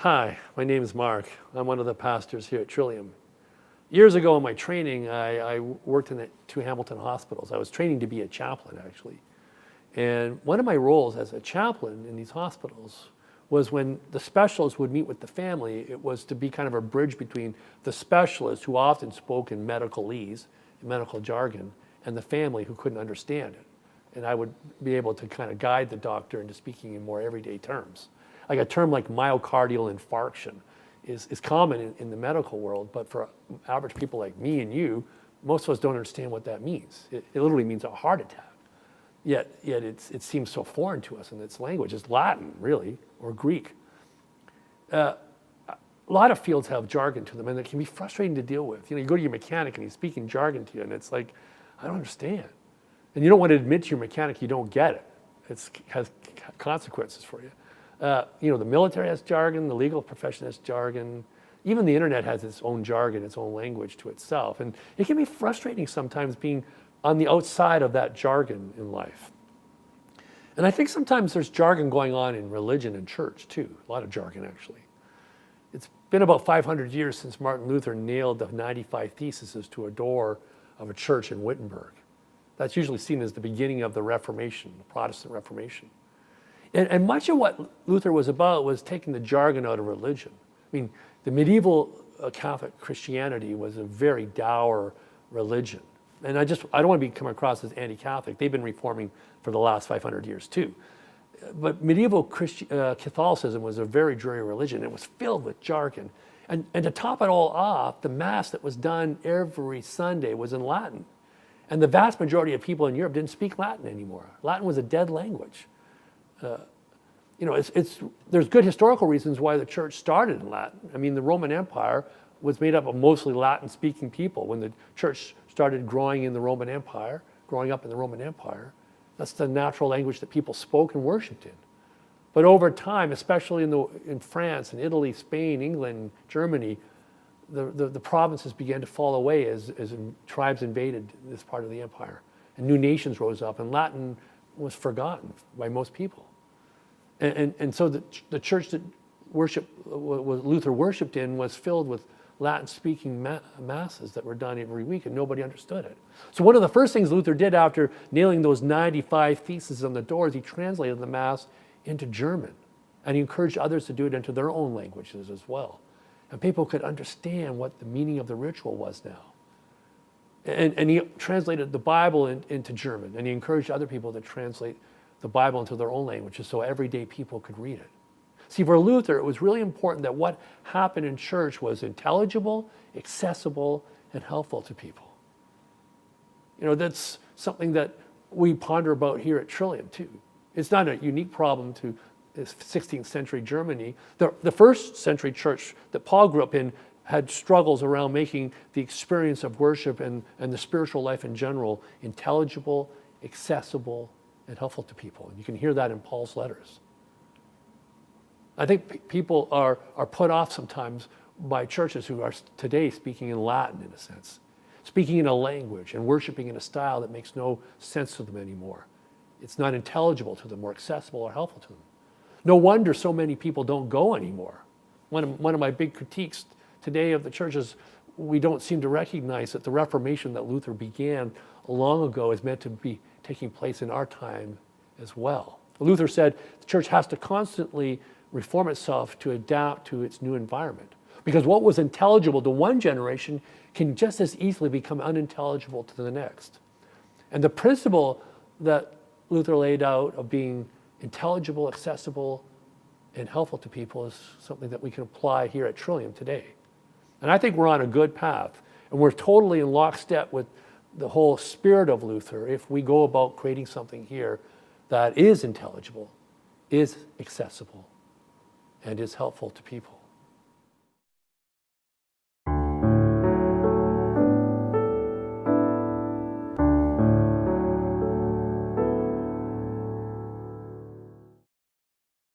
Hi, my name is Mark. I'm one of the pastors here at Trillium. Years ago in my training, I worked in the two Hamilton hospitals. I was training to be a chaplain, actually. And one of my roles as a chaplain in these hospitals was when the specialists would meet with the family, it was to be kind of a bridge between the specialists, who often spoke in medicalese, in medical jargon, and the family who couldn't understand it. And I would be able to kind of guide the doctor into speaking in more everyday terms. Like a term like myocardial infarction is common in the medical world, but for average people like me and you, most of us don't understand what that means. It literally means a heart attack. Yet it seems so foreign to us in its language. It's Latin, really, or Greek. A lot of fields have jargon to them, and it can be frustrating to deal with. You know, you go to your mechanic and he's speaking jargon to you, and it's like, I don't understand. And you don't want to admit to your mechanic you don't get it. It has consequences for you. You know, the military has jargon, the legal profession has jargon, even the internet has its own jargon, its own language to itself. And it can be frustrating sometimes being on the outside of that jargon in life. And I think sometimes there's jargon going on in religion and church too, a lot of jargon actually. It's been about 500 years since Martin Luther nailed the 95 Theses to a door of a church in Wittenberg. That's usually seen as the beginning of the Reformation, the Protestant Reformation. And much of what Luther was about was taking the jargon out of religion. I mean, the medieval Catholic Christianity was a very dour religion. And I don't want to come across as anti-Catholic. They've been reforming for the last 500 years too. But medieval Catholicism was a very dreary religion. It was filled with jargon. And to top it all off, the Mass that was done every Sunday was in Latin. And the vast majority of people in Europe didn't speak Latin anymore. Latin was a dead language. You know, there's good historical reasons why the church started in Latin. I mean, the Roman Empire was made up of mostly Latin-speaking people. When the church started growing up in the Roman Empire, that's the natural language that people spoke and worshipped in. But over time, especially in France and Italy, Spain, England, Germany, the provinces began to fall away as tribes invaded this part of the empire. And new nations rose up, and Latin was forgotten by most people. And so the church that Luther worshipped in was filled with Latin-speaking masses that were done every week, and nobody understood it. So one of the first things Luther did after nailing those 95 Theses on the doors, he translated the Mass into German, and he encouraged others to do it into their own languages as well. And people could understand what the meaning of the ritual was now. And he translated the Bible into German, and he encouraged other people to translate the Bible into their own languages so everyday people could read it. See, for Luther, it was really important that what happened in church was intelligible, accessible, and helpful to people. You know, that's something that we ponder about here at Trillium too. It's not a unique problem to 16th century Germany. The first century church that Paul grew up in had struggles around making the experience of worship and the spiritual life in general intelligible, accessible, and helpful to people. And you can hear that in Paul's letters. I think people are put off sometimes by churches who are today speaking in Latin, in a sense, speaking in a language and worshiping in a style that makes no sense to them anymore. It's not intelligible to them or accessible or helpful to them. No wonder so many people don't go anymore. One of my big critiques today of the church is we don't seem to recognize that the Reformation that Luther began long ago is meant to be taking place in our time as well. Luther said the church has to constantly reform itself to adapt to its new environment, because what was intelligible to one generation can just as easily become unintelligible to the next. And the principle that Luther laid out of being intelligible, accessible, and helpful to people is something that we can apply here at Trillium today. And I think we're on a good path, and we're totally in lockstep with the whole spirit of Luther if we go about creating something here that is intelligible, is accessible, and is helpful to people.